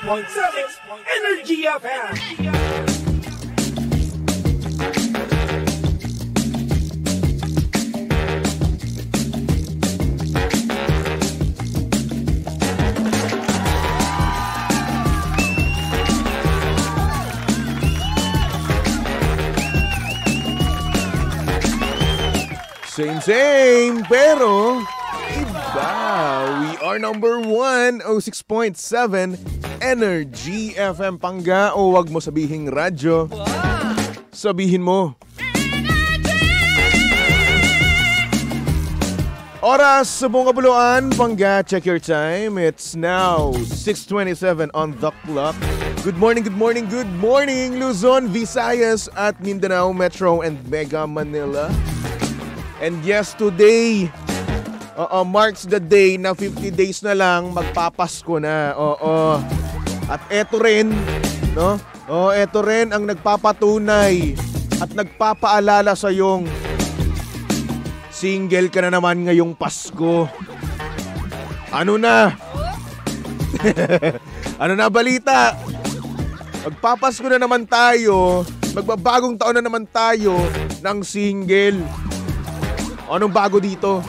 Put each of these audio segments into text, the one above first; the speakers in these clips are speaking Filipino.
Energy FM. Same, pero iba. We are number 106.7 Energy FM Pangga. O wag mo sabihin radyo. Sabihin mo. Oras sa buong kabuluan, Pangga. Check your time. It's now 6:27 on the clock. Good morning, Luzon, Visayas at Mindanao Metro and Mega Manila. And yes, today marks the day na 50 days na lang magpapasko na. At eto rin, no? Eto rin ang nagpapatunay at nagpapaalala sa yung single ka na naman ngayong Pasko. Ano na? Ano na balita? Magpapasko na naman tayo. Magbabagong taon na naman tayo ng single. Anong bago dito?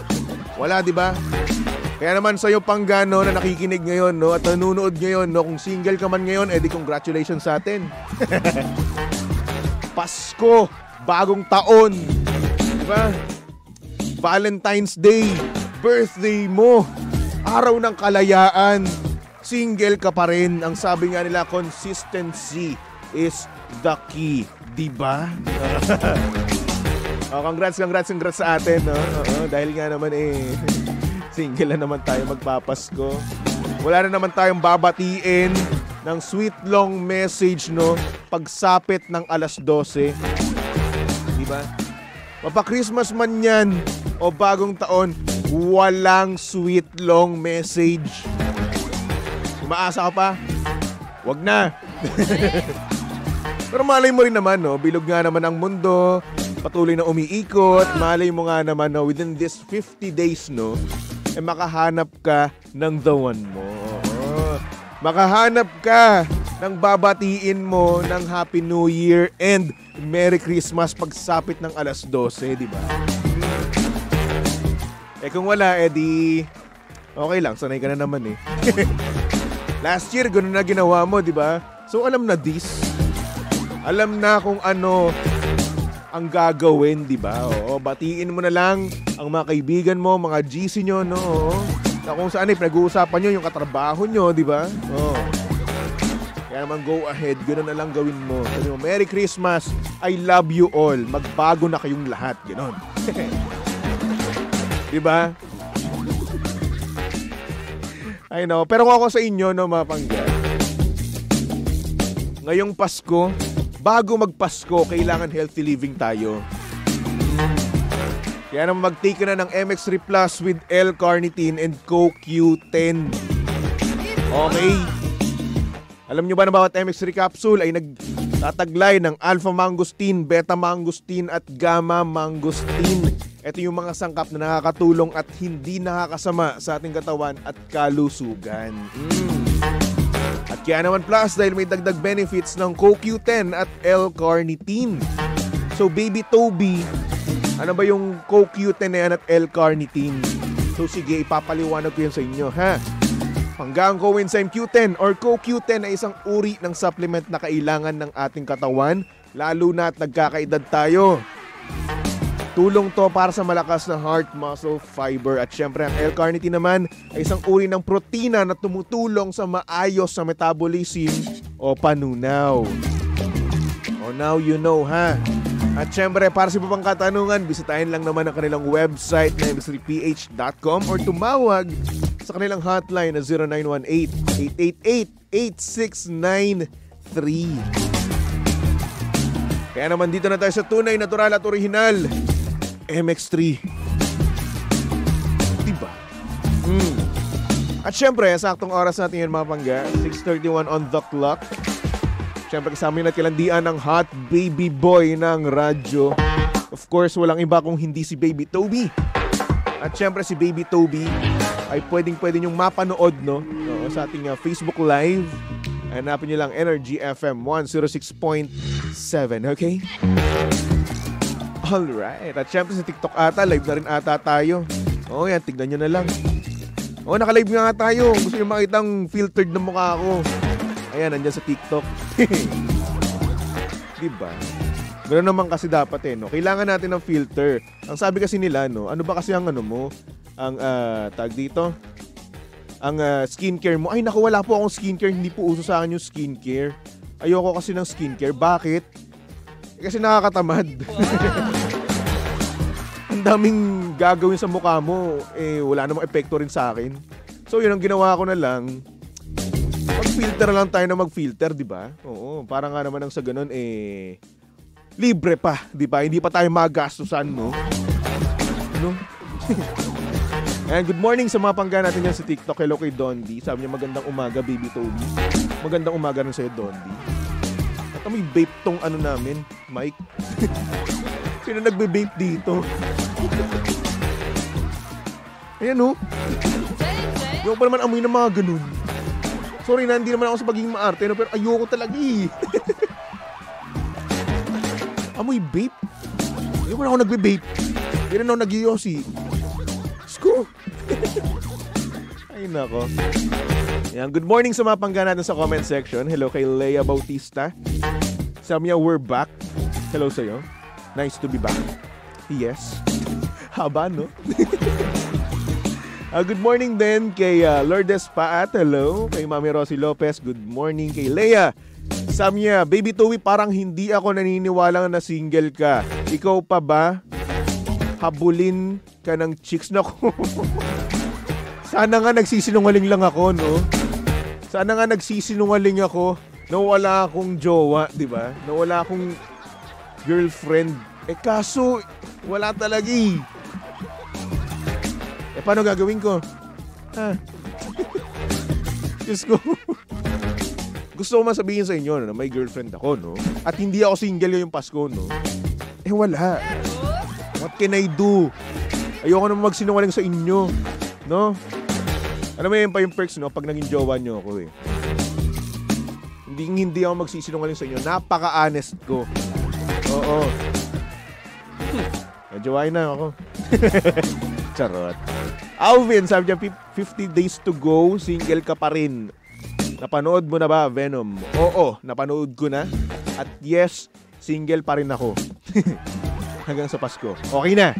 Wala, di ba? Kaya naman sa'yo Panggano na nakikinig ngayon, no, at nanonood ngayon, no, kung single ka man ngayon, edi congratulations sa atin. Pasko, bagong taon, di ba? Valentine's Day, birthday mo, araw ng kalayaan, single ka pa rin. Ang sabi nga nila, consistency is the key, di ba? Congrats sa atin, no? Dahil nga naman single na naman tayo magpapasko. Wala na naman tayong babatiin ng sweet long message, no? Pagsapit ng alas 12. Diba? Mapa-Christmas man yan o bagong taon, walang sweet long message. Umaasa ka pa? Wag na. Pero malay mo rin naman, no? Bilog nga naman ang mundo. Patuloy na umiikot, malay mo nga naman, no, within this 50 days, no, makahanap ka ng the one mo. Makahanap ka ng babatiin mo ng Happy New Year and Merry Christmas pagsapit ng alas 12, di ba? Kung wala, di okay lang, sanay ka na naman Last year, ganun na ginawa mo, di ba? So, alam na this. Alam na kung ano ang gagawin, di ba? Batiin mo na lang ang mga kaibigan mo, mga GC nyo, no? Na kung saan pinag-uusapan nyo yung katrabaho nyo, di ba? Kaya naman go ahead, gano'n na lang gawin mo. Sabi mo, Merry Christmas, I love you all. Magbago na kayong lahat, gano'n. Di ba? I know. Pero kung ako sa inyo, no, mga Pangga, ngayong Pasko, bago magpasko, kailangan healthy living tayo. Kaya naman mag-take na ng MX3 Plus with L-carnitine and CoQ10. Okay? Alam nyo ba na bawat MX3 capsule ay nagtataglay ng alpha-mangosteen, beta-mangosteen at gamma-mangosteen. Ito yung mga sangkap na nakakatulong at hindi nakakasama sa ating katawan at kalusugan. At kaya naman plus dahil may dagdag benefits ng CoQ10 at L-carnitine. So baby Toby, ano ba yung CoQ10 na yan at L-carnitine? So sige, ipapaliwanag ko yun sa inyo, ha? Panggang coenzyme Q10 or CoQ10 ay isang uri ng supplement na kailangan ng ating katawan, lalo na at nagkakaedad tayo. Tulong to para sa malakas na heart, muscle, fiber at syempre ang L-carnitine naman ay isang uri ng protina na tumutulong sa maayos sa metabolism o panunaw. O now you know, ha? At syempre para sa iba pang katanungan, bisitahin lang naman ang kanilang website na mx3ph.com or tumawag sa kanilang hotline na 0918-888-8693. Kaya naman dito na tayo sa tunay, natural at original MX3. Diba? At syempre, saktong oras natin yan mga Pangga, 6:31 on the clock. Syempre kasama yung natilandian ng hot baby boy ng radyo. Of course, walang iba kung hindi si Baby Toby. At syempre si Baby Toby ay pwedeng-pwede nyong mapanood, no? Sa ating Facebook Live. Hanapin nyo lang Energy FM 106.7, okay? Alright. At syempre sa TikTok ata, live na rin ata tayo. Oo, yan. Tignan nyo na lang. Oo, naka-live nga tayo. Gusto nyo makita ang filtered na mukha ko. Ayan, nandyan sa TikTok. Diba? Ganoon naman kasi dapat no? Kailangan natin ng filter. Ang sabi kasi nila, no? Ano ba kasi ang ano mo? Ang tag dito? Ang skincare mo. Ay, naku, wala po akong skincare. Hindi po uso sa akin yung skincare. Ayoko kasi ng skincare. Bakit? Kasi nakakatamad. Ang daming gagawin sa mukha mo, wala namang epekto rin sa akin. So yun ang ginawa ko na lang. Mag-filter lang tayo na mag-filter, di ba? Oo, para nga naman ang sa ganun, libre pa, di ba? Hindi pa tayo magastusan, no? Ano? And good morning sa mga pangga natin yan sa TikTok. Hello kay Dondi. Sabi niya magandang umaga, baby Toby. Magandang umaga rin sa'yo, Dondi. At may vape tong ano namin, Mike. Sino nagbe-vape dito? Ayan o. Ayoko pa naman amoy ng mga ganun. Sorry na, hindi naman ako sa pagiging maarte, no? Pero ayoko talaga eh. Amoy vape? Ayoko na ako nagbe-vape. Hindi na ako nag-iossi. Sko. Ay nako. Ayan, good morning sa mga pangga natin sa comment section. Hello kay Leia Bautista. Sabi niya, we're back. Hello sa'yo. Nice to be back. Yes. Haba, no? Good morning din kay Lourdes Paat. Hello. Kay Mami Rosie Lopez. Good morning kay Leia. Sabi niya, Baby Towie, parang hindi ako naniniwala na single ka. Ikaw pa ba? Habulin ka ng chicks na ko. Sana nga nagsisinungaling lang ako, no? Sana nga nagsisinungaling ako na wala akong jowa, di ba? Na wala akong girlfriend. Kaso, wala talaga eh. Paano gagawin ko? Ha? Diyos ko. Gusto ko masabihin sa inyo na may girlfriend ako, no? At hindi ako single yung Pasko, no? Wala. What can I do? Ayoko naman magsinungaling sa inyo, no? Alam mo yun pa yung perks, no? Pag naging jowa nyo ako, eh. Hindi ako magsisinungaling sa inyo. Napaka-honest ko. Oo. Jowain na ako. Charot. Alvin, sabi niya, 50 days to go, single ka pa rin. Napanood mo na ba, Venom? Oo, napanood ko na. At yes, single pa rin ako. Hanggang sa Pasko. Okay na.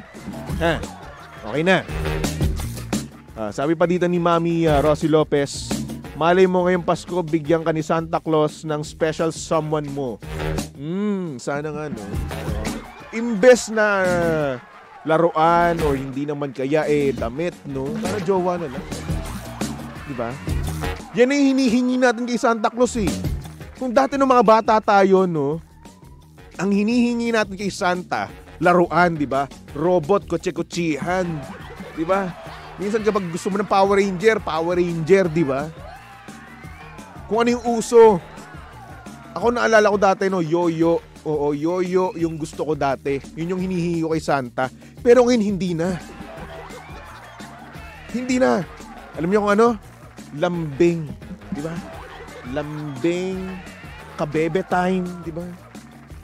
Ha? Okay na. Sabi pa dito ni Mami Rosie Lopez, malay mo ngayong Pasko, bigyan ka ni Santa Claus ng special someone mo. Sana nga, no? Imbes na laruan or hindi naman kaya damit, no? Para jowa na lang. Diba? Yan ay hinihingi natin kay Santa Claus, eh. Kung dati ng mga bata tayo, no? Ang hinihingi natin kay Santa, laruan, diba? Robot, kotse-kotsihan. Diba? Minsan kapag gusto mo ng Power Ranger, diba? Kung ano yung uso. Ako naalala ko dati, no? Yoyo. Oo, yoyo yung gusto ko dati. Yun yung hinihingi ko kay Santa. Pero ngayon, hindi na. Hindi na. Alam niyo kung ano? Lambing. Diba? Lambing. Kabebe time. Diba?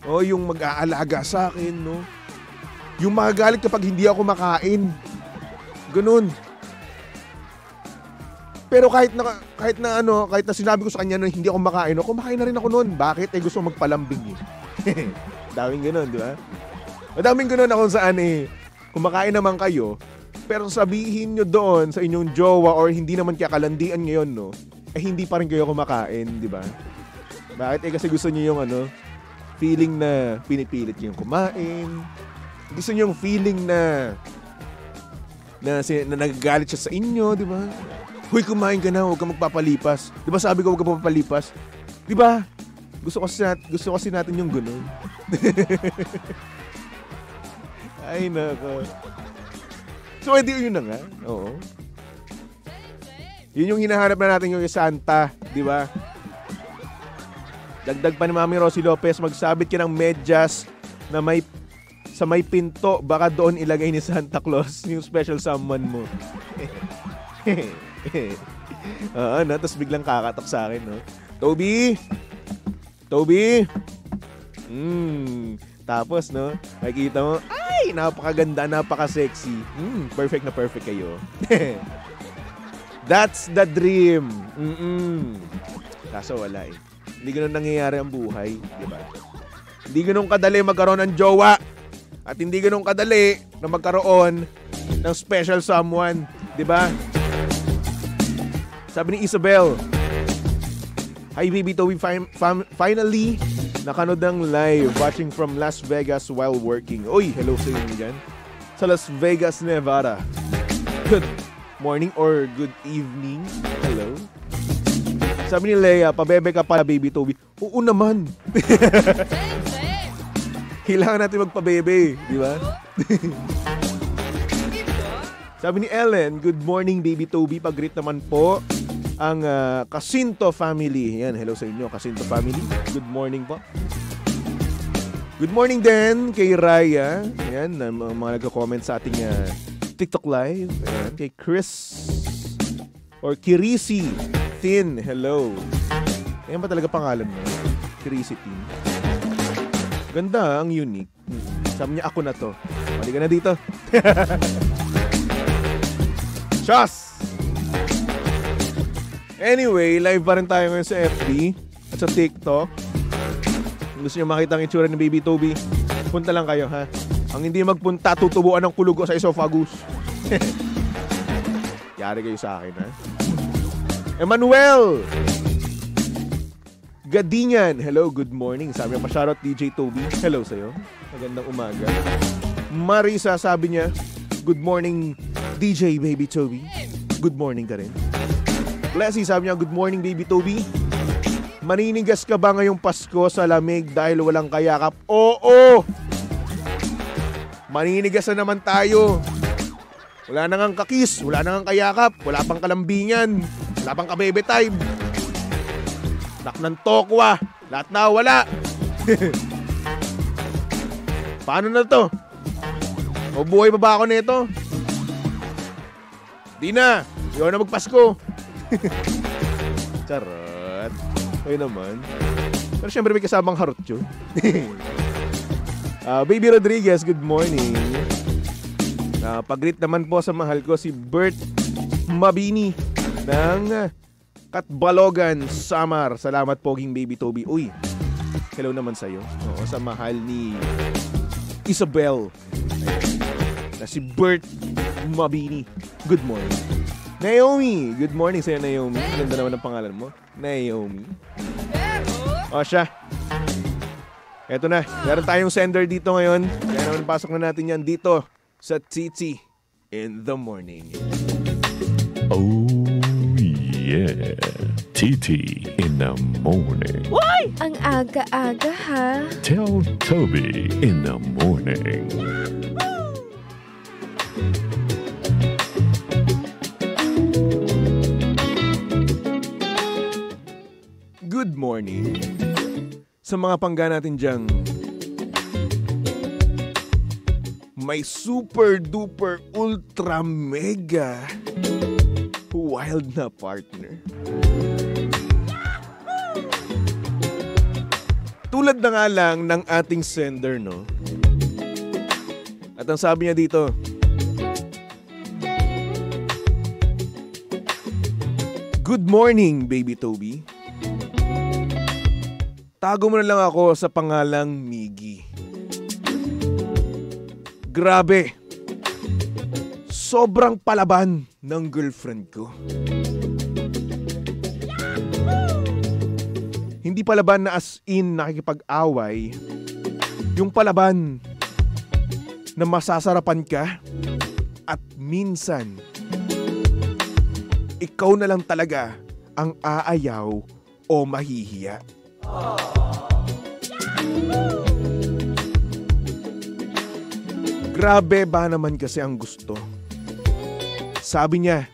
O, yung mag-aalaga sa akin, no? Yung magagalit kapag hindi ako makain. Ganun. Pero kahit na sinabi ko sa kanya na hindi ako makain, kumakain na rin ako noon. Bakit? Gusto ko magpalambing eh. Daming ganun, di ba? Madaming ganun na kung saan kumakain naman kayo, pero sabihin nyo doon sa inyong jowa or hindi naman kakalandian ngayon, no? Hindi pa rin kayo kumakain, di ba? Bakit? Kasi gusto nyo yung feeling na pinipilit nyo yung kumain. Gusto nyo yung feeling na nagagalit siya sa inyo, di ba? Huy, kumain ka na, huwag ka magpapalipas. Di ba sabi ko huwag ka magpapalipas? Di ba? Gusto kasi natin yung gano'n. Ay, nako. So, yun na nga. Oo. Yun yung hinahanap na natin yung Santa, di ba? Dagdag pa ni Mami Rosie Lopez, magsabit ka ng medyas na sa may pinto, baka doon ilagay ni Santa Claus yung special someone mo. Tapos biglang kakatok sa akin, no? Toby? Toby? Tapos, no? Makikita mo, ay, napakaganda, napaka-sexy. Perfect na perfect kayo. That's the dream. Kaso wala eh. Hindi ganun nangyayari ang buhay. Diba? Hindi ganun kadali magkaroon ng jowa. At hindi ganun kadali na magkaroon ng special someone. Diba? Sabi ni Isabel, hi baby Toby, finally nakanood ng live watching from Las Vegas while working. Uy, hello sa inyo dyan. Sa Las Vegas, Nevada. Good morning or good evening. Hello. Sabi ni Leia, pabebe ka pala baby Toby. Oo naman. Kailangan natin magpabebe, di ba? Sabi ni Ellen, good morning baby Toby. Pag-greet naman po ang Casinto family. Yan, hello sa inyo, Casinto family. Good morning po. Good morning din kay Raya. Yan, mga nagko-comment sa ating TikTok live. Ayan, kay Chris or Kirisi Tin. Hello. Ayan ba talaga pangalan mo? Kirisi Tin. Ganda, ang unique. Sabi niya, ako na to. Mali ka na dito. Chos! Anyway, live pa rin tayo ngayon sa FB at sa TikTok. Kung gusto nyo makita ang itsura ni Baby Toby, punta lang kayo, ha? Ang hindi magpunta, tutubuan ng kulugo sa esophagus. Yari kayo sa akin, ha? Emmanuel Gadingan, hello, good morning. Sabi niya pa, shoutout DJ Toby. Hello sa'yo. Magandang umaga. Marisa, sabi niya, good morning DJ Baby Toby. Good morning ka rin. Blessy, sabi niya, good morning Baby Toby. Maninigas ka ba ngayong Pasko sa lamig dahil walang kayakap? Oo! Maninigas na naman tayo. Wala na ngang kakis, wala na ngang kayakap, wala pang kalambingan, wala pang kabebe time. Nak ng tokwa, lahat na wala. Paano na to? O buhay pa ba ako nito? Di na, ayaw na magpasko. Charot. Ayun naman. Pero syempre may kasamang harot yun. Baby Rodriguez, good morning. Pag-greet naman po sa mahal ko si Bert Mabini ng Katbalogan, Samar. Salamat poging Baby Toby. Uy, hello naman sa'yo. Oo, sa mahal ni Isabel na si Bert Mabini. Good morning. Naomi, good morning sa'yo Naomi. Ganda naman ang pangalan mo. Naomi. O siya. Eto na, meron tayong sender dito ngayon. Kaya naman pasok na natin yan dito sa Titi in the Morning. Oh yeah, Titi in the Morning. Why? Ang aga-aga ha. Tell Toby in the Morning. Good morning sa mga pangga natin dyang may super duper ultra mega wild na partner. Tulad na nga lang ng ating sender, no? At ang sabi niya dito, good morning, Baby Toby. Tago mo na lang ako sa pangalang Miggy. Grabe. Sobrang palaban ng girlfriend ko. Hindi palaban na as in nakikipag-away. Yung palaban na masasarapan ka at minsan ikaw na lang talaga ang aayaw o mahihiya. Grabe ba naman kasi ang gusto? Sabi niya,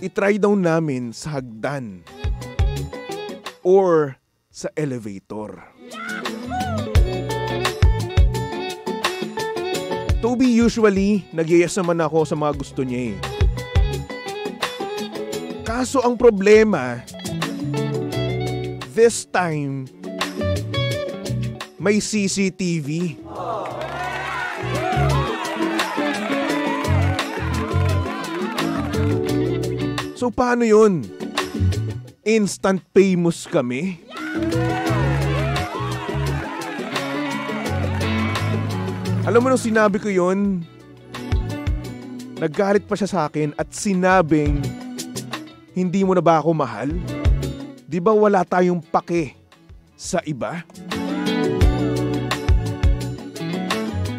itry daw namin sa hagdan or sa elevator. Toby, usually, nag-yes naman ako sa mga gusto niya eh. Kaso ang problema, this time, may CCTV. So paano yun? Instant famous kami? Alam mo nung sinabi ko yun, naggalit pa siya sa akin at sinabing, hindi mo na ba ako mahal? Di ba wala tayong pake sa iba?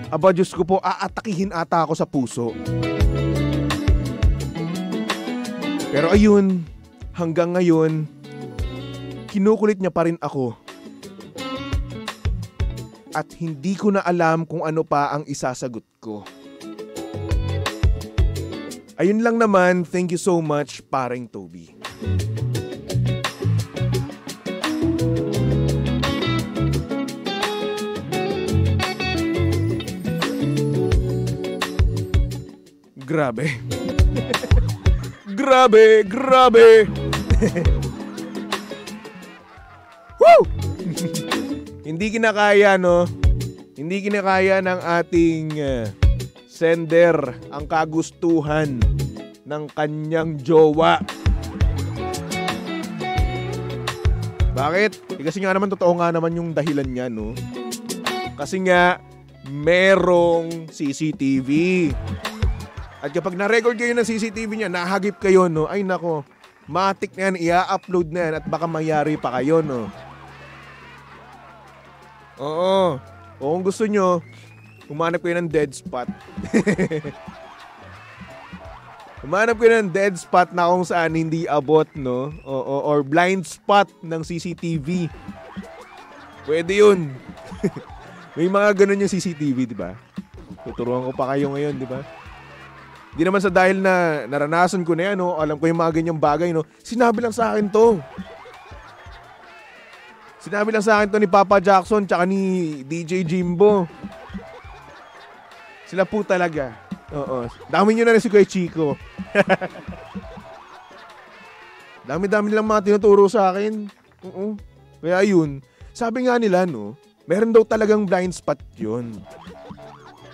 Aba Diyos ko po, aatakihin ata ako sa puso. Pero ayun, hanggang ngayon, kinukulit niya pa rin ako. At hindi ko na alam kung ano pa ang isasagot ko. Ayun lang naman, thank you so much, paring Toby. Grabe. Grabe. Woo! Hindi kinakaya, no? Hindi kinakaya ng ating sender ang kagustuhan ng kanyang jowa. Bakit? Kasi nga naman, totoo nga naman yung dahilan niya, no? Kasi nga, merong CCTV. At kapag na-record kayo ng CCTV niya, nahagip kayo, no? Ay nako, matik na yan, i-upload na yan at baka mayari pa kayo, no? Oo. O kung gusto nyo, humanap kayo ng dead spot. Humanap kayo ng dead spot na kung saan hindi abot, no? Or blind spot ng CCTV. Pwede yun. May mga ganun yung CCTV, di ba? Tuturuan ko pa kayo ngayon, di ba? Di naman sa dahil na naranasan ko na yan, no? Alam ko yung mga ganyang bagay, no? Sinabi lang sa akin to. Sinabi lang sa akin to ni Papa Jackson tsaka ni DJ Jimbo. Sila po talaga. Oo. Dami nyo na rin si Kuya Chico. Dami-dami lang mga tinuturo sa akin. Oo. Kaya yun. Sabi nga nila, no? Meron daw talagang blind spot yun.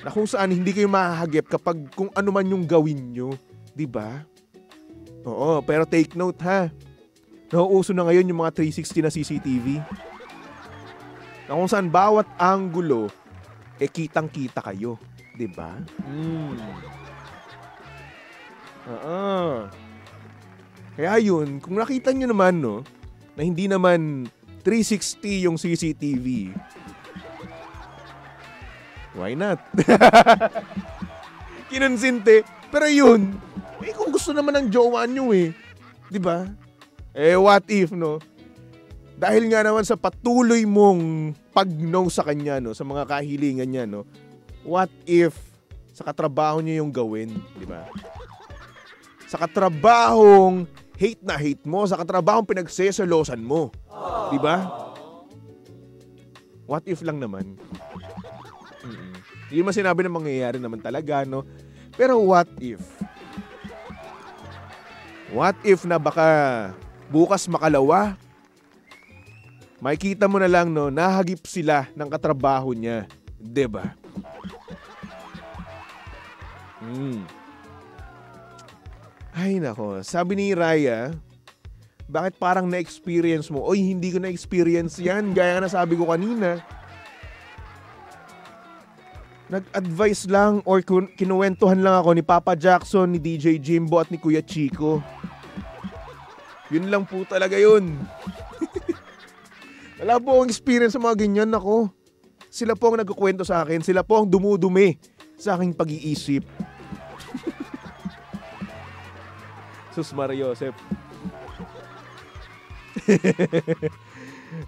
Na kung saan hindi kayo mahahagip kapag kung ano man yung gawin nyo. Diba? Oo, pero take note ha. Nauuso na ngayon yung mga 360 na CCTV. Na kung saan bawat anggulo, kitang-kita kayo. Diba? Oo. Kaya yun, kung nakita nyo naman, no, na hindi naman 360 yung CCTV, why not? Kinonsinte. Pero yun, kung gusto naman ng jowa nyo diba? What if, no? Dahil nga naman sa patuloy mong pag-no sa kanya, no? Sa mga kahilingan niya, no? What if sa katrabaho niya yung gawin, diba? Sa katrabahong hate na hate mo, sa katrabahong pinagseselosan mo, diba? What if lang naman? Hindi naman sinabi na mangyayari naman talaga, no? Pero what if? What if na baka bukas makalawa? Makikita mo na lang, no? Nahagip sila ng katrabaho niya. Diba? Ay nako. Sabi ni Raya, bakit parang na-experience mo? Oy, hindi ko na-experience yan. Gaya na sabi ko kanina. Nag-advise lang or kinuwentuhan lang ako ni Papa Jackson, ni DJ Jimbo at ni Kuya Chico. Yun lang po talaga yun. Wala po akong experience sa mga ganyan ako. Sila po ang nagkukwento sa akin. Sila po ang dumudumi sa aking pag-iisip. Sus Maria Joseph.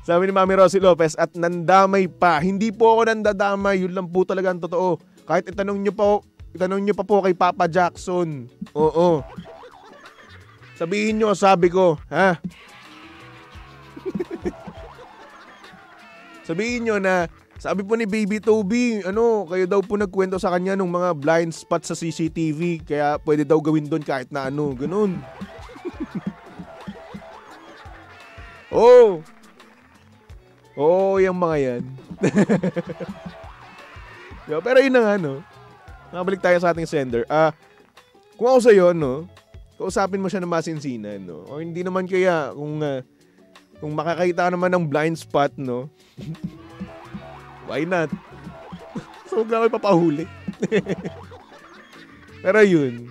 Sabi ni Mami Rosie Lopez, at nandamay pa. Hindi po ako nandadamay. Yun lang po talaga ang totoo. Kahit itanong nyo pa po kay Papa Jackson. Oo. Sabihin nyo, sabi ko. Ha? Sabihin nyo na, sabi po ni Baby Toby, kayo daw po nagkwento sa kanya ng mga blind spot sa CCTV. Kaya pwede daw gawin doon kahit na ganun. Oo. Oo, yung mga yan. Diba? Pero yun na nga, no? Nakabalik tayo sa ating sender. Kung ako sa'yo, no? Kausapin mo siya ng masinsinan, no? O hindi naman kaya kung makakita naman ng blind spot, no? Why not? So, huwag na kayo papahuli. Pero yun.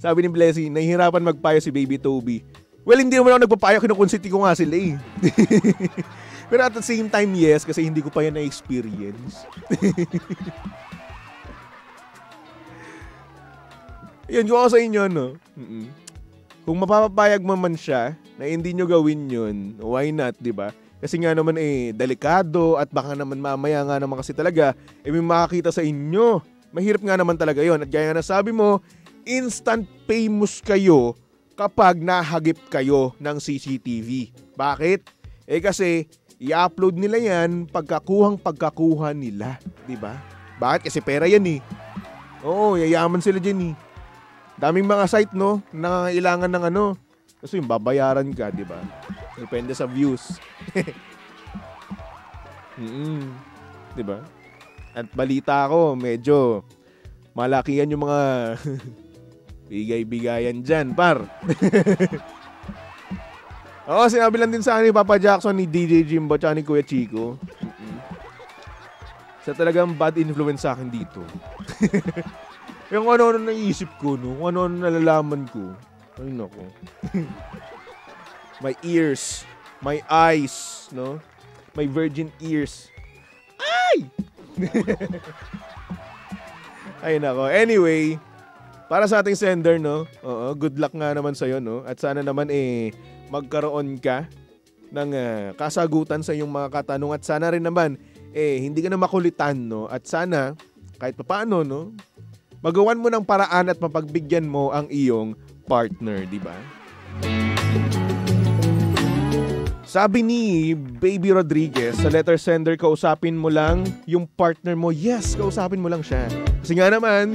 Sabi ni Blessy, nahihirapan magpayo si Baby Toby. Well, hindi naman ako nagpapayo. Kinukonsiti ko nga sila eh. Pero at the same time, yes, kasi hindi ko pa yan na-experience. Yan, kung ako sa inyo, no? Kung mapapapayag mo man siya na hindi nyo gawin yun, why not, di ba? Kasi nga naman delikado at baka naman mamaya nga naman kasi talaga, may makakita sa inyo. Mahirap nga naman talaga yon. At gaya nga nasabi mo, instant famous kayo kapag nahagip kayo ng CCTV. Bakit? Kasi i-upload nila yan pagkakuha nila. Diba? Bakit? Kasi pera yan eh. Oo, yayaman sila dyan eh. Daming mga site, no? Nangangailangan ng kasi yung babayaran ka, diba? Depende sa views. Diba? At balita ko, medyo malakihan yung mga bigay-bigayan dyan, par. Oo, sinabi lang din sa akin ni Papa Jackson, ni DJ Jimbo, tsaka ni Kuya Chico. Sa talagang bad influence sa akin dito. Yung ano-ano naisip ko, no? Kung ano-ano nalalaman ko. Ay, nako. My ears, my eyes, no? My virgin ears. Ay! Ay, nako. Anyway, para sa ating sender, no? Oo, good luck nga naman sa'yo, no? At sana naman, magkaroon ka ng kasagutan sa iyong mga katanong. At sana rin naman, hindi ka na makulitan, no? At sana, kahit papaano, no? Magawan mo ng paraan at mapagbigyan mo ang iyong partner, di ba? Sabi ni Baby Rodriguez, sa letter sender, kausapin mo lang yung partner mo. Yes, kausapin mo lang siya. Kasi nga naman,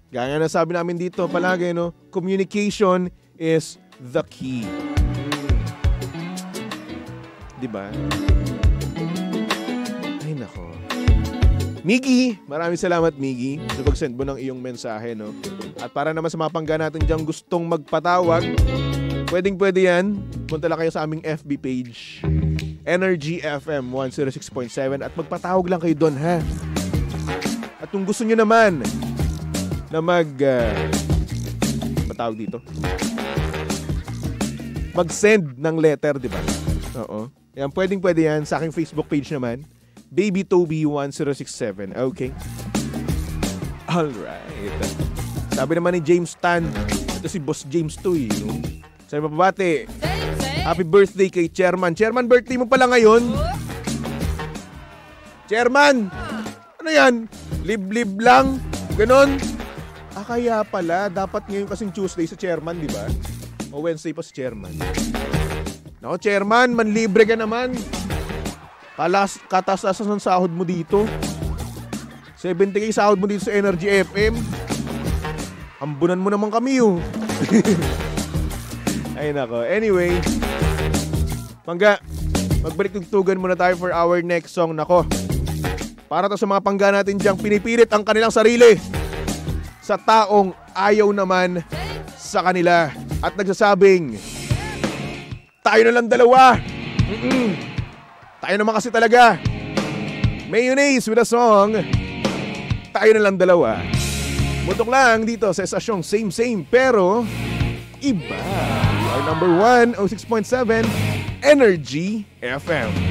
gaya na sabi namin dito palagi, no? Communication is the key. Diba? Ay, nako. Miggy, maraming salamat, Miggy, sa pag-send mo ng iyong mensahe, no? At para naman sa mga pangga natin diyang gustong magpatawag, pwedeng-pwede yan. Punta lang kayo sa aming FB page, Energy FM 106.7, at magpatawag lang kayo doon, ha? At kung gusto nyo naman na patawag dito, mag-send ng letter, di ba? Oo. Yan, pwedeng-pwede yan sa aking Facebook page naman, Baby Toby 1067. Okay. Alright. Sabi naman ni James Tan, ito si Boss James to eh. No? Sabi mapabate, happy birthday kay Chairman. Chairman, birthday mo pala ngayon. Chairman! Ano yan? Liblib lang? Ganon? Kaya pala, dapat ngayon kasing Tuesday sa Chairman, di ba? O Wednesday pa sa Chairman. Naku, Chairman, manlibre ka naman. Kataas-taas ng sahod mo dito. 70K sahod mo dito sa Energy FM. Ambunan mo naman kami, oh. Ay, nako. Anyway, Pangga, magbalik tugtugan muna tayo for our next song. Nako, para to sa mga pangga natin diyang pinipilit ang kanilang sarili sa taong ayaw naman sa kanila at nagsasabing, tayo na lang dalawa. Tayo naman kasi talaga. Mayonnaise with a song, tayo na lang dalawa. Mutok lang dito sa estasyong same pero iba. Our number 1, 06.7 Energy FM.